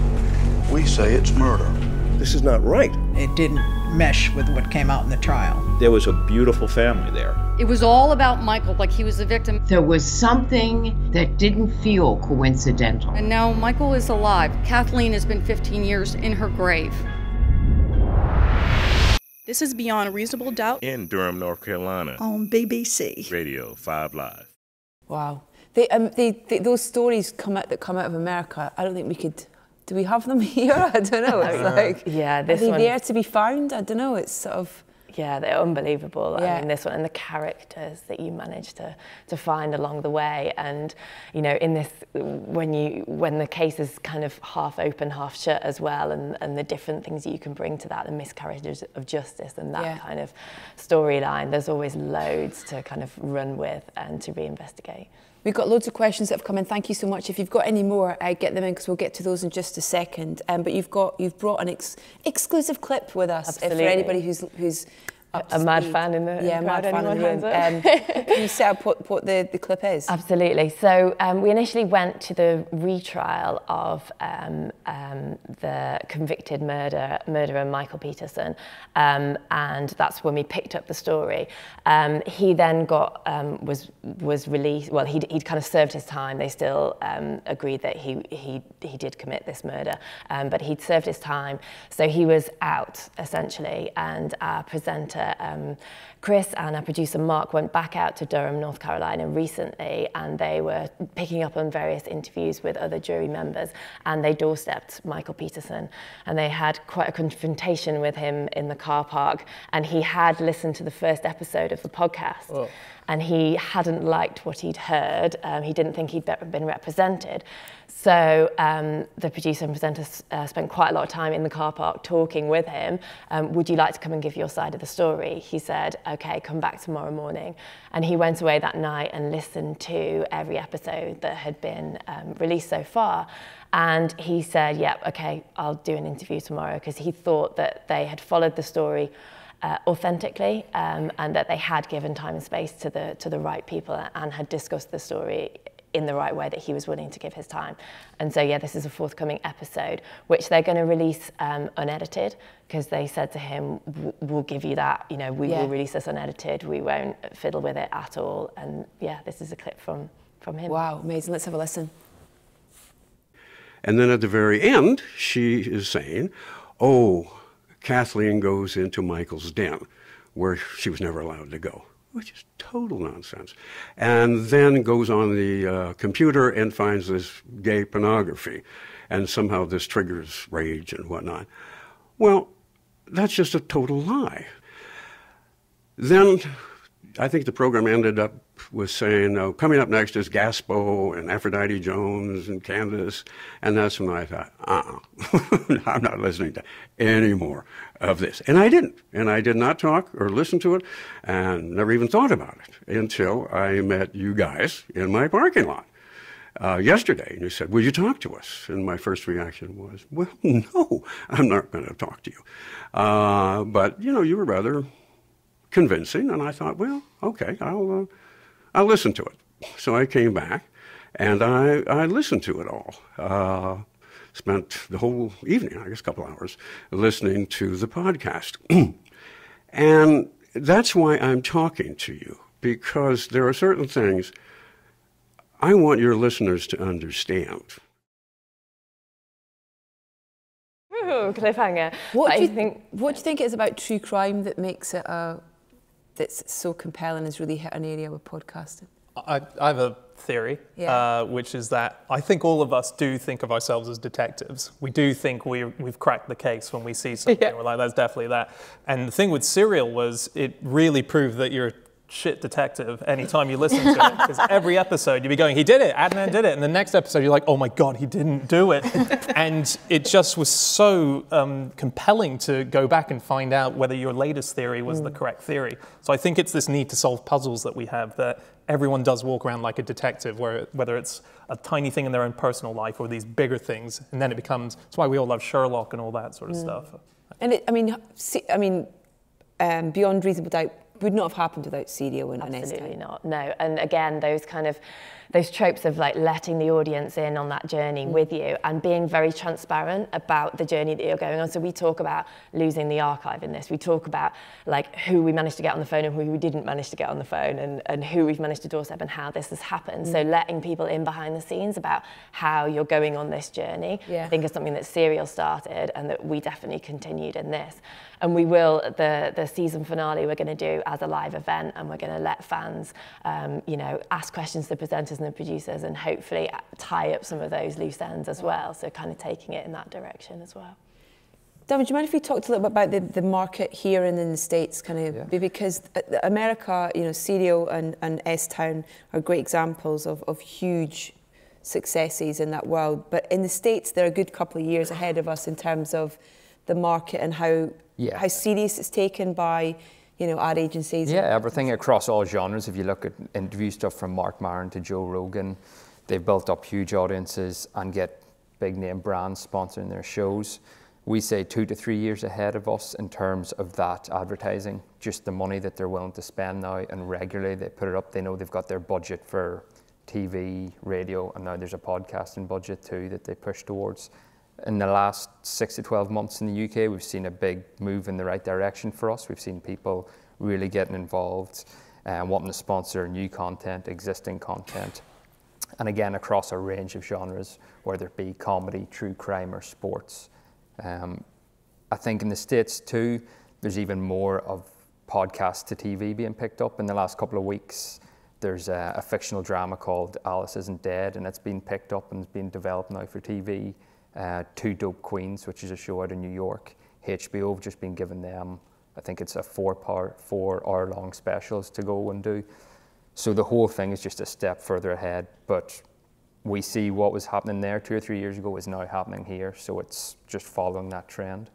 We say it's murder. This is not right. It didn't mesh with what came out in the trial. There was a beautiful family there. It was all about Michael, like he was the victim. There was something that didn't feel coincidental. And now Michael is alive. Kathleen has been 15 years in her grave. This is Beyond Reasonable Doubt in Durham, North Carolina, on BBC Radio 5 Live. Wow. Those stories that come out of America, I don't think we could. Do we have them here? I don't know. It's like, yeah, are this they one, there to be found? I don't know. It's sort of. Yeah, they're unbelievable. Yeah. I mean, this one and the characters that you managed to find along the way, and you know, in this, when the case is kind of half open, half shut as well, and the different things that you can bring to that, the miscarriages of justice and that kind of storyline. There's always loads to kind of run with and to reinvestigate. We've got loads of questions that have come in. Thank you so much. If you've got any more, get them in because we'll get to those in just a second. But you've brought an exclusive clip with us for anybody who's a mad fan in the mad fan in the room. Can you set up what the clip is? Absolutely. So we initially went to the retrial of the convicted murderer Michael Peterson, and that's when we picked up the story. He then was released. Well, he'd kind of served his time. They still agreed that he did commit this murder, but he'd served his time, so he was out essentially. And our presenter Chris and our producer Mark went back out to Durham, North Carolina recently, and they were picking up on various interviews with other jury members, and they doorstepped Michael Peterson, and they had quite a confrontation with him in the car park, and he had listened to the first episode of the podcast. Oh. And he hadn't liked what he'd heard. He didn't think he'd been represented. So the producer and presenter spent quite a lot of time in the car park talking with him. Would you like to come and give your side of the story? He said, okay, come back tomorrow morning. And he went away that night and listened to every episode that had been released so far. And he said, yeah, okay, I'll do an interview tomorrow, because he thought that they had followed the story authentically, and that they had given time and space to the right people and had discussed the story in the right way that he was willing to give his time. And so, yeah, this is a forthcoming episode, which they're going to release unedited, because they said to him, we'll give you that, you know, we will release this unedited, we won't fiddle with it at all. And yeah, this is a clip from him. Wow, amazing. Let's have a listen. And then at the very end, she is saying, oh, Kathleen goes into Michael's den, where she was never allowed to go, which is total nonsense. And then goes on the computer and finds this gay pornography, and somehow this triggers rage and whatnot. Well, that's just a total lie. Then I think the program ended up with saying, oh, coming up next is Gaspo and Aphrodite Jones and Candace. And that's when I thought, I'm not listening to any more of this. And I didn't. And I did not talk or listen to it, and never even thought about it until I met you guys in my parking lot yesterday. And you said, will you talk to us? And my first reaction was, well, no, I'm not going to talk to you. But, you know, you were rather convincing, and I thought, well, okay, I'll listen to it. So I came back, and I listened to it all. Spent the whole evening, I guess a couple hours, listening to the podcast. And that's why I'm talking to you, because there are certain things I want your listeners to understand. sort of cliffhanger. What do you think it is about true crime that makes it that's so compelling, has really hit an area with podcasting? I have a theory, which is that I think all of us do think of ourselves as detectives. We do think we've cracked the case when we see something. We're like, that's definitely that. And the thing with Serial was it really proved that you're a shit detective anytime you listen to it, because every episode you'd be going, he did it, Adnan did it, and the next episode you're like, oh my god, he didn't do it. And it just was so compelling to go back and find out whether your latest theory was the correct theory. So I think it's this need to solve puzzles that we have, that everyone does walk around like a detective, whether it's a tiny thing in their own personal life or these bigger things, and then it becomes, that's why we all love Sherlock and all that sort of stuff. And Beyond Reasonable Doubt would not have happened without Serial and Absolutely not, no. And again, those tropes of like letting the audience in on that journey with you and being very transparent about the journey that you're going on. So we talk about losing the archive in this. We talk about like who we managed to get on the phone and who we didn't manage to get on the phone, and who we've managed to doorstep and how this has happened. So letting people in behind the scenes about how you're going on this journey, I think is something that Serial started and that we definitely continued in this. And we will, the season finale we're going to do as a live event, and we're going to let fans, ask questions to the presenters and the producers, and hopefully tie up some of those loose ends as well. So kind of taking it in that direction as well. Dan, would you mind if we talked a little bit about the market here and in the States, because America, Serial and S-Town are great examples of huge successes in that world. But in the States, they're a good couple of years ahead of us in terms of the market and how serious it's taken by ad agencies. Yeah, everything across all genres. If you look at interview stuff from Mark Maron to Joe Rogan, they've built up huge audiences and get big name brands sponsoring their shows. We say 2 to 3 years ahead of us in terms of that advertising, just the money that they're willing to spend now, and regularly they put it up. They know they've got their budget for TV, radio, and now there's a podcasting budget too that they push towards. In the last 6 to 12 months in the UK, we've seen a big move in the right direction for us. We've seen people really getting involved and wanting to sponsor new content, existing content. And again, across a range of genres, whether it be comedy, true crime, or sports. I think in the States too, there's even more of podcasts to TV being picked up. In the last couple of weeks, there's a fictional drama called Alice Isn't Dead, and it's been picked up and it's been developed now for TV. Two Dope Queens, which is a show out in New York. HBO have just been given them, I think it's a 4-hour-long specials to go and do. So the whole thing is just a step further ahead, but we see what was happening there 2 or 3 years ago is now happening here, so it's just following that trend.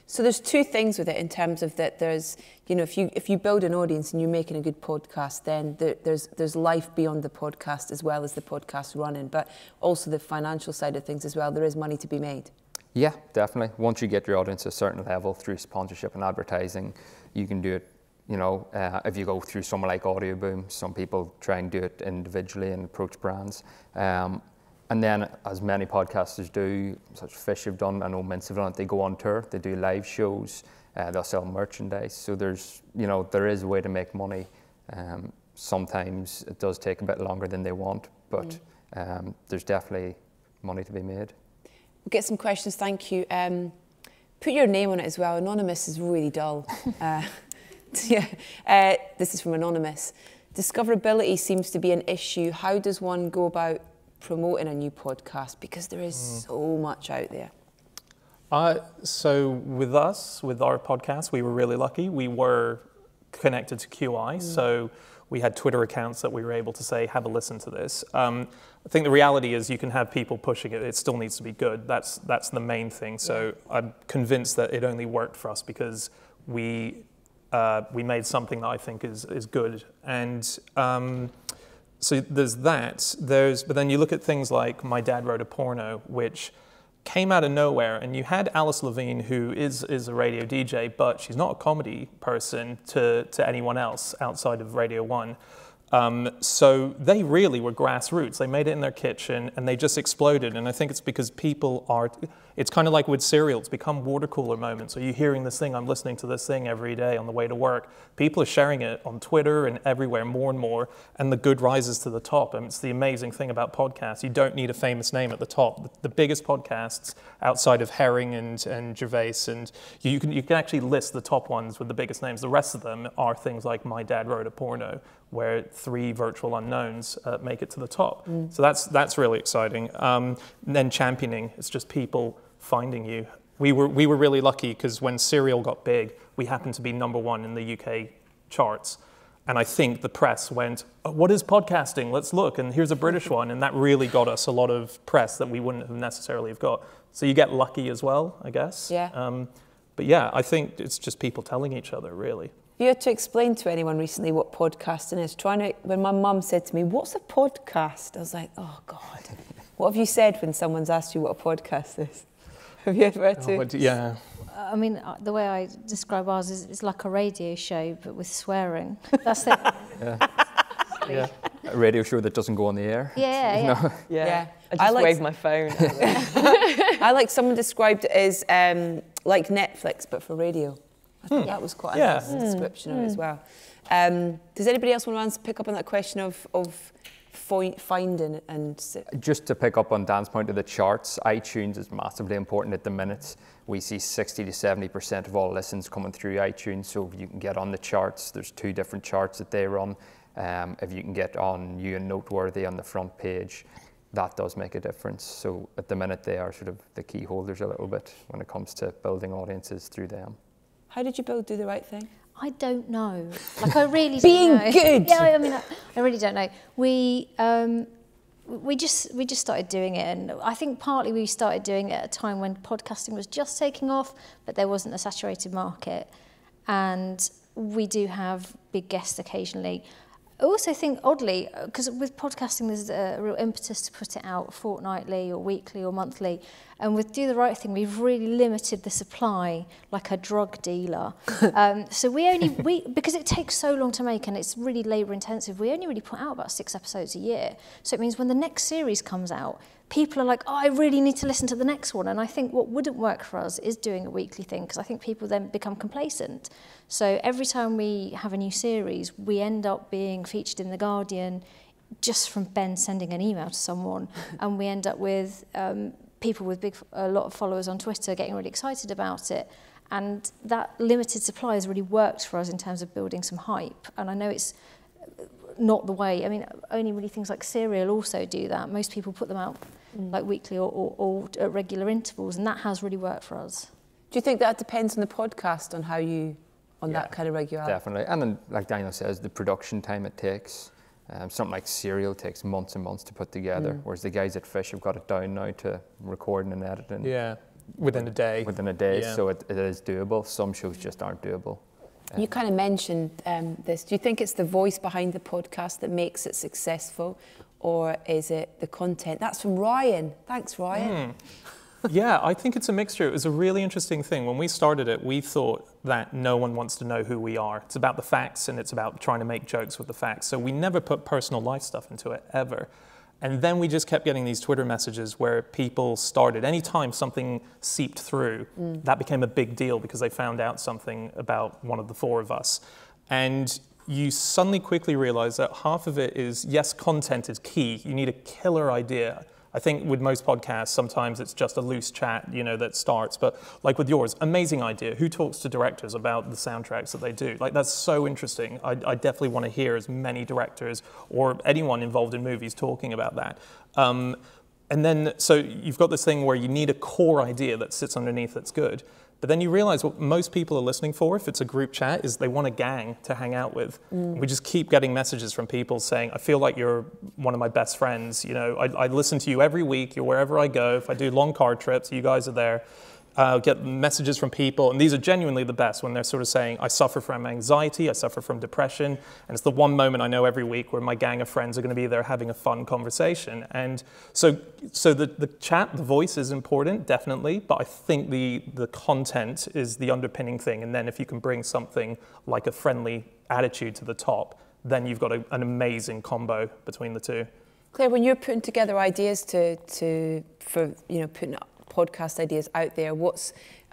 So there's two things with it in terms of that there's, if you build an audience and you're making a good podcast, then there's life beyond the podcast as well as the podcast running, but also the financial side of things as well. There is money to be made. Yeah, definitely. Once you get your audience to a certain level through sponsorship and advertising, you can do it, if you go through someone like audioBoom. Some people try and do it individually and approach brands. And then, as many podcasters do, such Fish have done, I know Mints have done it, they go on tour, they do live shows, they'll sell merchandise. So there's, there is a way to make money. Sometimes it does take a bit longer than they want, but there's definitely money to be made. We'll get some questions, thank you. Put your name on it as well. Anonymous is really dull. This is from Anonymous. Discoverability seems to be an issue. How does one go about promoting a new podcast, because there is so much out there? So with us, with our podcast, we were really lucky. We were connected to QI, so we had Twitter accounts that we were able to say, have a listen to this. I think the reality is you can have people pushing it. It still needs to be good. That's the main thing. So I'm convinced that it only worked for us because we made something that I think is good. And so there's that. But then you look at things like My Dad Wrote a Porno, which came out of nowhere, and you had Alice Levine, who is a radio DJ, but she's not a comedy person to anyone else outside of Radio 1. So they really were grassroots. They made it in their kitchen, and they just exploded. And I think it's because people are, It's kind of like with Serial, it's become water cooler moments. Are you hearing this thing? I'm listening to this thing every day on the way to work. People are sharing it on Twitter and everywhere more and more, and the good rises to the top. And it's the amazing thing about podcasts. You don't need a famous name at the top. The biggest podcasts outside of Herring and Gervais, and you can actually list the top ones with the biggest names. The rest of them are things like My Dad Wrote a Porno, where 3 virtual unknowns make it to the top. So that's really exciting. And then championing, it's just people finding you. We were really lucky because when Serial got big, we happened to be #1 in the UK charts. And I think the press went, oh, what is podcasting? Let's look, and here's a British one. And that really got us a lot of press that we wouldn't have necessarily have got. So you get lucky as well, I guess. Yeah. But yeah, I think it's just people telling each other, really. You had to explain to anyone recently what podcasting is. When my mum said to me, what's a podcast? I was like, oh God. What have you said when someone's asked you what a podcast is? Have you ever had to? Yeah. I mean, the way I describe ours is it's like a radio show, but with swearing. That's it. Yeah. A radio show that doesn't go on the air. Yeah. I just wave my phone. I like someone described it as like Netflix, but for radio. I think that was quite a nice description of it as well. Does anybody else want to pick up on that question of finding and... Just to pick up on Dan's point of the charts, iTunes is massively important at the minute. We see 60 to 70% of all listens coming through iTunes, so if you can get on the charts, there's 2 different charts that they run. If you can get on New and Noteworthy on the front page, that does make a difference. So at the minute, they are sort of the key holders a little bit when it comes to building audiences through them. How did you both do the right thing? I don't know. Like, I really don't know. Being good! Yeah, I mean, I really don't know. We just started doing it, and I think partly we started doing it at a time when podcasting was just taking off, but there wasn't a saturated market. And we do have big guests occasionally. I also think, oddly, because with podcasting there's a real impetus to put it out fortnightly or weekly or monthly, and with Do the Right Thing we've really limited the supply like a drug dealer. So we because it takes so long to make and it's really labour intensive, we only really put out about 6 episodes a year. So it means when the next series comes out, people are like, oh, I really need to listen to the next one. And I think what wouldn't work for us is doing a weekly thing, because I think people then become complacent. So every time we have a new series, we end up being featured in The Guardian just from Ben sending an email to someone. And we end up with people with a lot of followers on Twitter getting really excited about it. And that limited supply has really worked for us in terms of building some hype. And I know it's not the way, I mean, only really things like Serial also do that. Most people put them out like weekly or at regular intervals, and that has really worked for us. Do you think that depends on the podcast, on how you, that kind of regularity? Definitely. And then, like Daniel says, the production time it takes. Something like Serial takes months and months to put together, whereas the guys at Fish have got it down now to recording and editing. Yeah, within a day. So it is doable. Some shows just aren't doable. You kind of mentioned this. Do you think it's the voice behind the podcast that makes it successful, or is it the content? That's from Ryan. Thanks, Ryan. Yeah, I think it's a mixture. It was a really interesting thing. When we started it, we thought that no one wants to know who we are. It's about the facts, and it's about trying to make jokes with the facts. So we never put personal life stuff into it, ever. And then we just kept getting these Twitter messages where people started, anytime something seeped through, that became a big deal because they found out something about one of the 4 of us. And you suddenly quickly realize that half of it is, yes, content is key. You need a killer idea. I think with most podcasts, sometimes it's just a loose chat, that starts. But like with yours, amazing idea. Who talks to directors about the soundtracks that they do? Like, that's so interesting. I definitely want to hear as many directors or anyone involved in movies talking about that. And then, so you've got this thing where you need a core idea that sits underneath that's good. But then you realize what most people are listening for, if it's a group chat, is they want a gang to hang out with. We just keep getting messages from people saying, I feel like you're one of my best friends. I listen to you every week. You're wherever I go. If I do long car trips, you guys are there. Get messages from people, and these are genuinely the best when they're sort of saying, I suffer from anxiety, I suffer from depression, and it's the one moment I know every week where my gang of friends are going to be there having a fun conversation. And so the chat, the voice is important, definitely, but I think the content is the underpinning thing. And then if you can bring something like a friendly attitude to the top, then you've got an amazing combo between the two. Claire, when you're putting together ideas for putting podcast ideas out there,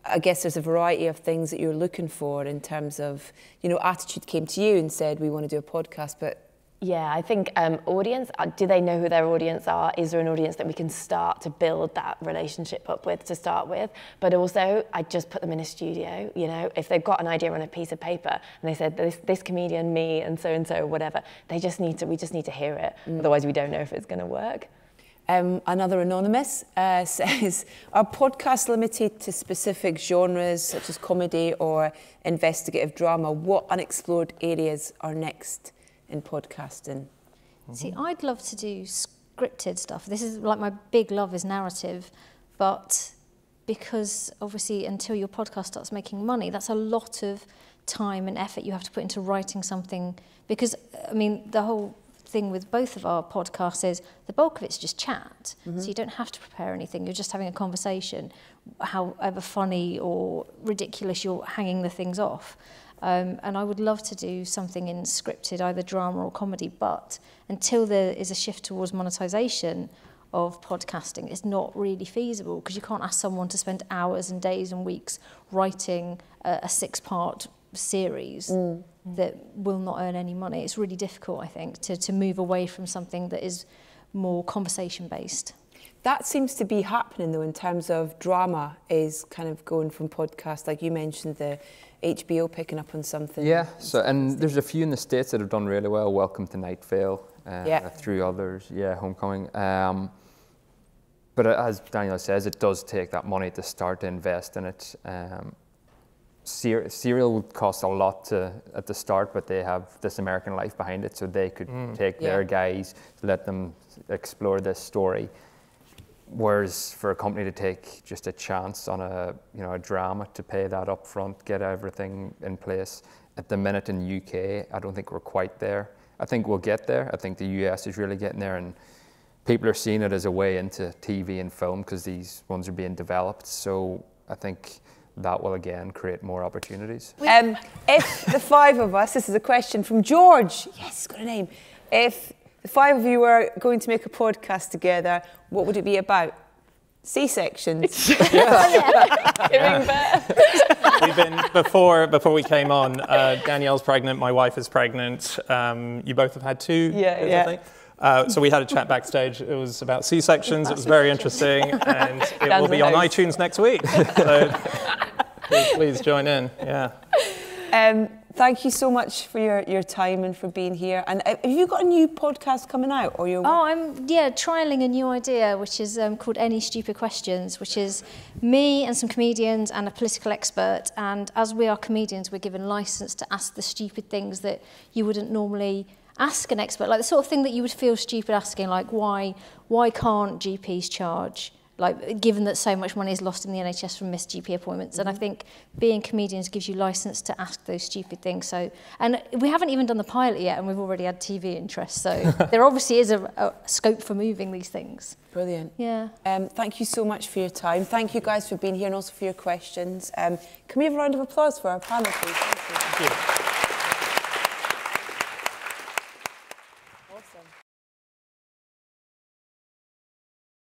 I guess there's a variety of things that you're looking for in terms of, Attitude came to you and said, we want to do a podcast, but... Yeah, I think audience, do they know who their audience are? Is there an audience that we can start to build that relationship up with to start with? But also, I just put them in a studio, if they've got an idea on a piece of paper and they said, this comedian, me, and so, whatever, we just need to hear it. Otherwise, we don't know if it's going to work. Another anonymous says, are podcasts limited to specific genres such as comedy or investigative drama? What unexplored areas are next in podcasting? See, I'd love to do scripted stuff. This is like my big love is narrative, but because obviously until your podcast starts making money, that's a lot of time and effort you have to put into writing something. Because, the whole thing with both of our podcasts is the bulk of it's just chat. So you don't have to prepare anything. You're just having a conversation, however funny or ridiculous you're hanging the things off. And I would love to do something in scripted, either drama or comedy, but until there is a shift towards monetization of podcasting, it's not really feasible, because you can't ask someone to spend hours and days and weeks writing a 6-part series that will not earn any money. It's really difficult, I think, to move away from something that is more conversation-based. That seems to be happening, though, in terms of drama is kind of going from podcast, like you mentioned, the HBO picking up on something. Yeah, and there's a few in the States that have done really well. Welcome to Night Vale, through others, Homecoming. But as Danielle says, it does take that money to start to invest in it. Serial would cost a lot at the start, but they have This American Life behind it, so they could take their guys, let them explore this story. Whereas for a company to take just a chance on a drama, to pay that up front, get everything in place, at the minute in the UK, I don't think we're quite there. I think we'll get there. I think the US is really getting there, and people are seeing it as a way into TV and film because these ones are being developed. So I think that will again create more opportunities. If the 5 of us, this is a question from George, yes, got a name. If the 5 of you were going to make a podcast together, what would it be about? C-sections. Giving birth. We've been, before we came on, Danielle's pregnant, my wife is pregnant. You both have had 2, I think. So we had a chat backstage. It was about C-sections. It was very interesting, and it will be on iTunes next week. So please join in. Thank you so much for your time and for being here. And have you got a new podcast coming out? Or I'm trialling a new idea, which is called Any Stupid Questions, which is me and some comedians and a political expert. And as we are comedians, we're given license to ask the stupid things that you wouldn't normally ask an expert, like the sort of thing that you would feel stupid asking, like why can't GPs charge, like given that so much money is lost in the NHS from missed GP appointments. And I think being comedians gives you license to ask those stupid things. So, and we haven't even done the pilot yet, and we've already had TV interest. So there obviously is a scope for moving these things. Brilliant. Yeah. Thank you so much for your time. Thank you guys for being here and also for your questions. Can we have a round of applause for our panel, please? Thank you.